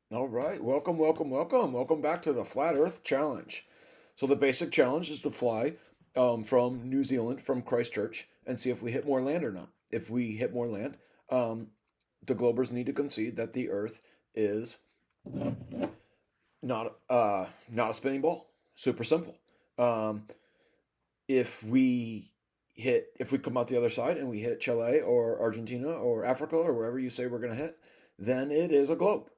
All right, welcome, welcome, welcome. Welcome back to the Flat Earth Challenge. So the basic challenge is to fly from New Zealand, from Christchurch, and see if we hit more land or not. If we hit more land, um, the Globers need to concede that the Earth is not a spinning ball. Super simple. Um, if we come out the other side and we hit Chile or Argentina or Africa or wherever you say we're going to hit, then it is a globe.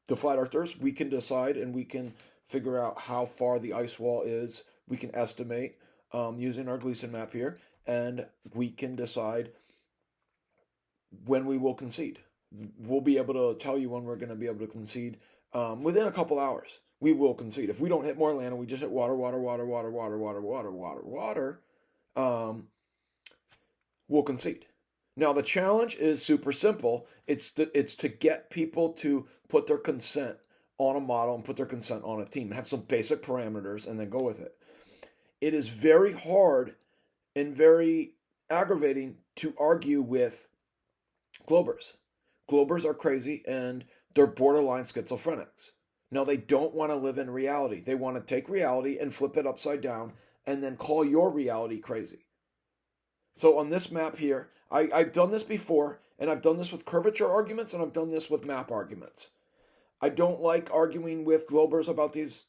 The flat earthers, we can decide and we can figure out how far the ice wall is. We can estimate using our Gleason map here, and we can decide when we will concede. We'll be able to tell you when we're going to be able to concede within a couple hours. We will concede. If we don't hit more land and we just hit water, water, water, water, water, water, water, water, water, um, we'll concede. Now the challenge is super simple. It's to get people to put their consent on a model and put their consent on a team and have some basic parameters and then go with it. It is very hard and very aggravating to argue with Globers. Globers are crazy and they're borderline schizophrenics. Now they don't want to live in reality. They want to take reality and flip it upside down and then call your reality crazy. So on this map here, I've done this before, and I've done this with curvature arguments, and I've done this with map arguments. I don't like arguing with Globers about these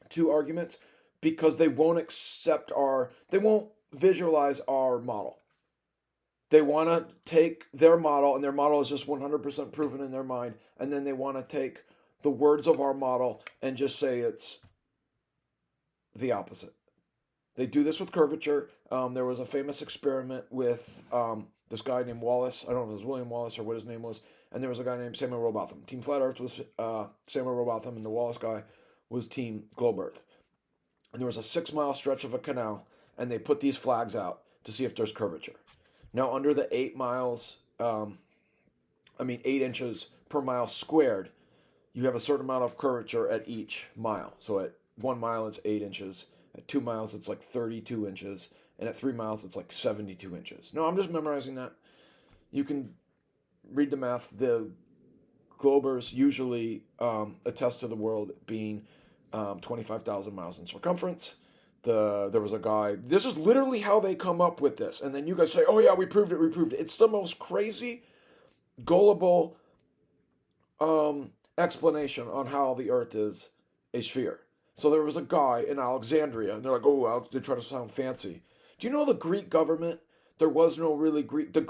two arguments because they won't visualize our model. They want to take their model, and their model is just 100% proven in their mind, and then they want to take the words of our model and just say it's the opposite. They do this with curvature. There was a famous experiment with this guy named Wallace. I don't know if it was William Wallace or what his name was. And there was a guy named Samuel Rowbotham. Team Flat Earth was Samuel Rowbotham, and the Wallace guy was Team Globe Earth. And there was a 6 mile stretch of a canal, and they put these flags out to see if there's curvature. Now, under the 8 miles, 8 inches per mile squared, you have a certain amount of curvature at each mile. So at 1 mile, it's 8 inches. At 2 miles, it's like 32 inches. And at 3 miles, it's like 72 inches. No, I'm just memorizing that. You can read the math. The Globers usually attest to the world being 25,000 miles in circumference. There was a guy. This is literally how they come up with this. And then you guys say, oh, yeah, we proved it, we proved it. It's the most crazy, gullible explanation on how the Earth is a sphere. So there was a guy in Alexandria, and they're like, oh, they try to sound fancy. Do you know the Greek government? There was no really Greek. They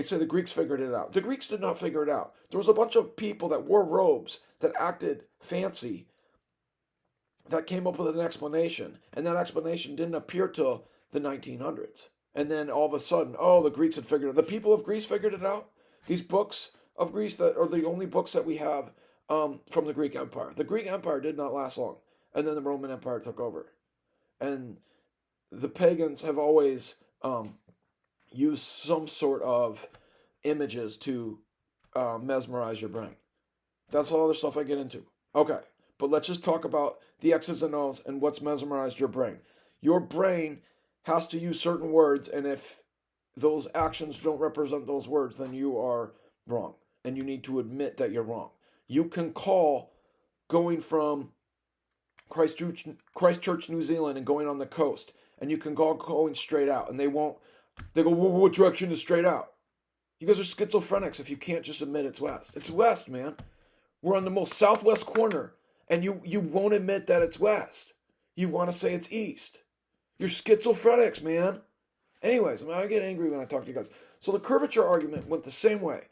say the Greeks figured it out. The Greeks did not figure it out. There was a bunch of people that wore robes that acted fancy that came up with an explanation, and that explanation didn't appear till the 1900s. And then all of a sudden, oh, the Greeks had figured it. The people of Greece figured it out. These books of Greece that are the only books that we have from the Greek Empire. The Greek Empire did not last long, and then the Roman Empire took over. And the pagans have always used some sort of images to mesmerize your brain. That's all the stuff I get into. Okay, but let's just talk about the X's and O's and what's mesmerized your brain. Your brain has to use certain words, and if those actions don't represent those words, then you are wrong, and you need to admit that you're wrong. You can call going from Christchurch, New Zealand, and going on the coast, and you can call going straight out, and they won't. They go, well, what direction is straight out? You guys are schizophrenics if you can't just admit it's west. It's west, man. We're on the most southwest corner, and you won't admit that it's west. You want to say it's east. You're schizophrenics, man. Anyways, I get angry when I talk to you guys. So the curvature argument went the same way.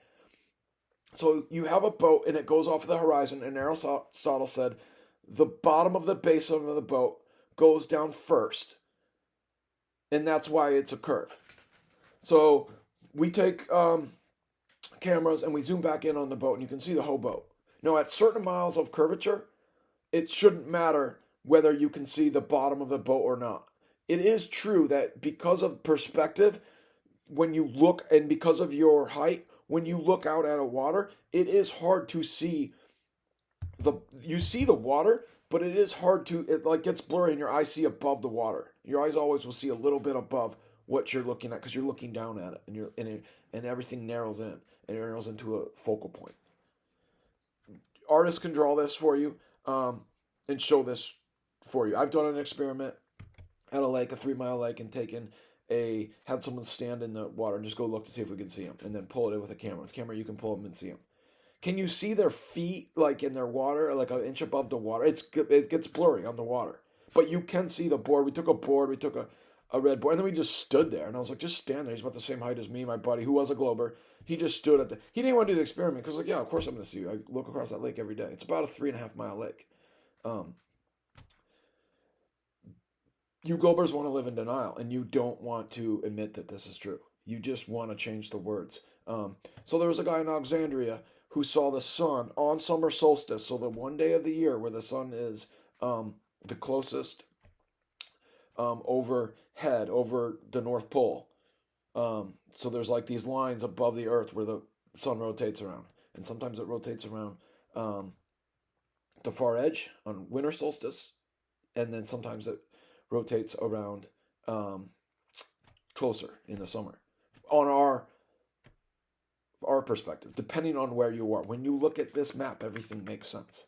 So you have a boat and it goes off the horizon, and Aristotle said the bottom of the basin of the boat goes down first, and that's why it's a curve. So we take cameras and we zoom back in on the boat, and you can see the whole boat. Now, at certain miles of curvature, it shouldn't matter whether you can see the bottom of the boat or not. It is true that because of perspective, when you look, and because of your height, when you look out at a water, it is hard to see you see the water, but it is hard to, it like gets blurry and your eyes see above the water. Your eyes always will see a little bit above what you're looking at because you're looking down at it, and everything narrows in, and it narrows into a focal point. Artists can draw this for you, and show this for you. I've done an experiment at a lake, a 3 mile lake, and had someone stand in the water and just go look to see if we could see them, and then pull it in with a camera. With a camera, you can pull them and see them. Can you see their feet like in their water, like an inch above the water? It gets blurry on the water, but you can see the board. We took a board, we took a red board, and then we just stood there. And I was like, just stand there. He's about the same height as me, my buddy, who was a Glober. He just stood he didn't want to do the experiment because, like, yeah, of course I'm going to see you. I look across that lake every day. It's about a 3.5 mile lake. You Globers want to live in denial, and you don't want to admit that this is true. You just want to change the words. So there was a guy in Alexandria who saw the sun on summer solstice, so the one day of the year where the sun is the closest overhead, over the North Pole. So there's like these lines above the earth where the sun rotates around. And sometimes it rotates around the far edge on winter solstice. And then sometimes it rotates around closer in the summer. On our perspective, depending on where you are. When you look at this map, everything makes sense.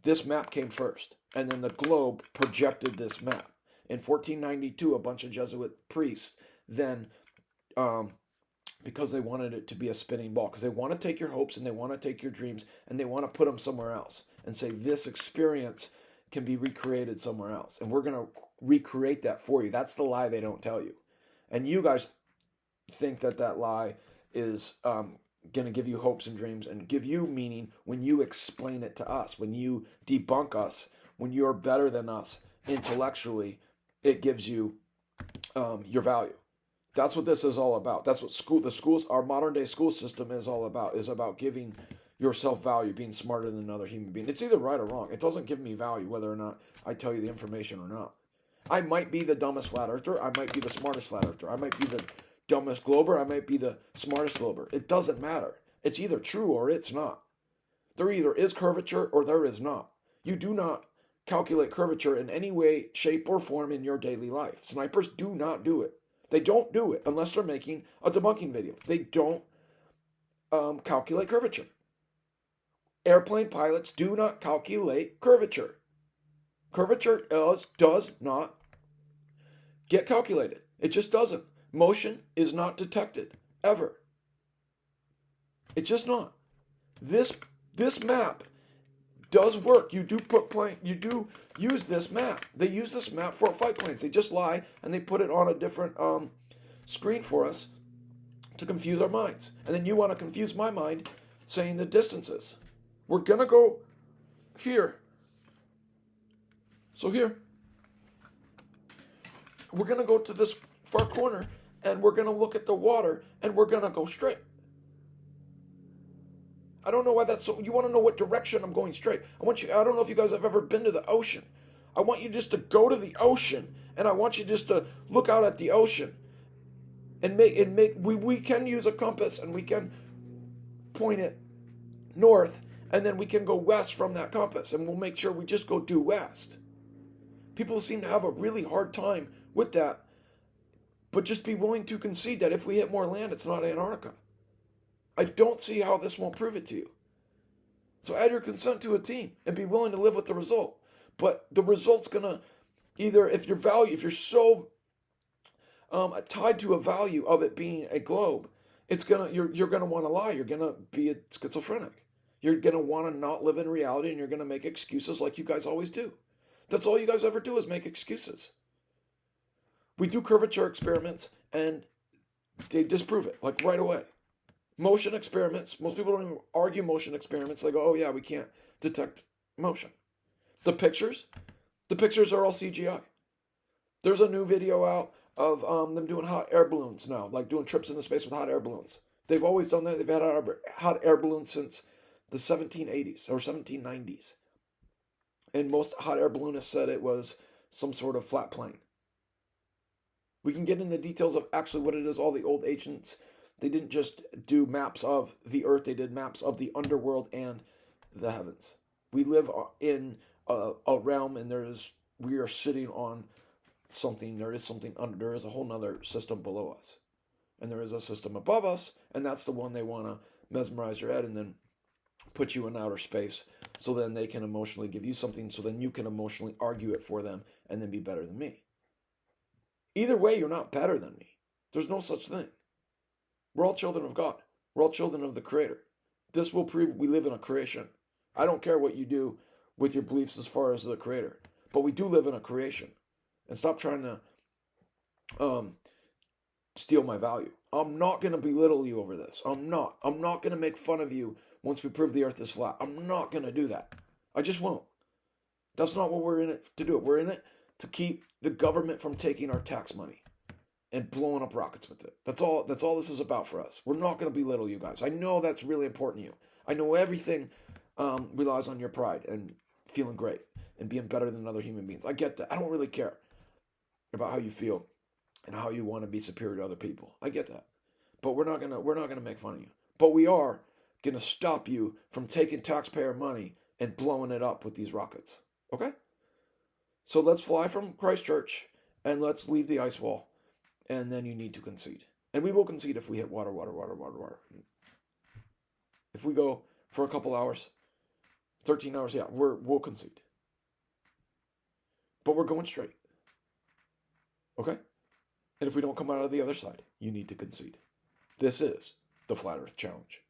This map came first, and then the globe projected this map. In 1492, a bunch of Jesuit priests then, because they wanted it to be a spinning ball, because they want to take your hopes and they want to take your dreams and they want to put them somewhere else and say this experience can be recreated somewhere else. And we're going to recreate that for you. That's the lie they don't tell you. And you guys think that lie is going to give you hopes and dreams and give you meaning when you explain it to us, when you debunk us, when you're better than us intellectually. It gives you your value. That's what this is all about. That's what our modern day school system is all about, is about giving yourself value, being smarter than another human being. It's either right or wrong. It doesn't give me value whether or not I tell you the information or not. I might be the dumbest flat earther. I might be the smartest flat earther. I might be the dumbest glober. I might be the smartest glober. It doesn't matter. It's either true or it's not. There either is curvature or there is not. You do not calculate curvature in any way, shape, or form in your daily life. Snipers do not do it. They don't do it unless they're making a debunking video. They don't calculate curvature. Airplane pilots do not calculate curvature. Curvature does not get calculated. It just doesn't. Motion is not detected, ever. It's just not. This map does work. You do use this map. They use this map for flight planes. They just lie and they put it on a different screen for us to confuse our minds. And then you want to confuse my mind saying the distances. We're gonna go here. So here, we're gonna go to this far corner and we're gonna look at the water and we're gonna go straight. I don't know why that's so. You want to know what direction I'm going straight. I don't know if you guys have ever been to the ocean. I want you just to go to the ocean, and I want you just to look out at the ocean, and we can use a compass and we can point it north, and then we can go west from that compass, and we'll make sure we just go due west. People seem to have a really hard time with that, but just be willing to concede that if we hit more land, it's not Antarctica. I don't see how this won't prove it to you. So add your consent to a team and be willing to live with the result. But the result's gonna either, if you're so tied to a value of it being a globe, you're gonna want to lie. You're gonna be a schizophrenic. You're gonna want to not live in reality, and you're gonna make excuses like you guys always do. That's all you guys ever do is make excuses. We do curvature experiments and they disprove it like right away. Motion experiments, most people don't even argue motion experiments. They go, oh yeah, we can't detect motion. The pictures are all CGI. There's a new video out of them doing hot air balloons now, like doing trips into space with hot air balloons. They've always done that. They've had hot air balloons since the 1780s or 1790s. And most hot air balloonists said it was some sort of flat plane. We can get into the details of actually what it is. All the old ancients, they didn't just do maps of the earth, they did maps of the underworld and the heavens. We live in a realm, and we are sitting on something, there is something under, there is a whole nother system below us. And there is a system above us, and that's the one they want to mesmerize your head and then put you in outer space so then they can emotionally give you something so then you can emotionally argue it for them and then be better than me. Either way, you're not better than me. There's no such thing. We're all children of God. We're all children of the Creator. This will prove we live in a creation. I don't care what you do with your beliefs as far as the Creator, but we do live in a creation. And stop trying to steal my value. I'm not going to belittle you over this. I'm not. I'm not going to make fun of you once we prove the earth is flat. I'm not going to do that. I just won't. That's not what we're in it to do. We're in it to keep the government from taking our tax money and blowing up rockets with it. That's all this is about for us. We're not going to belittle you guys. I know that's really important to you. I know everything relies on your pride and feeling great and being better than other human beings. I get that. I don't really care about how you feel and how you want to be superior to other people. I get that. But we're not gonna make fun of you. But we are gonna stop you from taking taxpayer money and blowing it up with these rockets. Okay? So let's fly from Christchurch and let's leave the ice wall. And then you need to concede. And we will concede if we hit water. If we go for a couple hours, 13 hours, yeah, we'll concede. But we're going straight. Okay? And if we don't come out of the other side, you need to concede. This is the Flat Earth Challenge.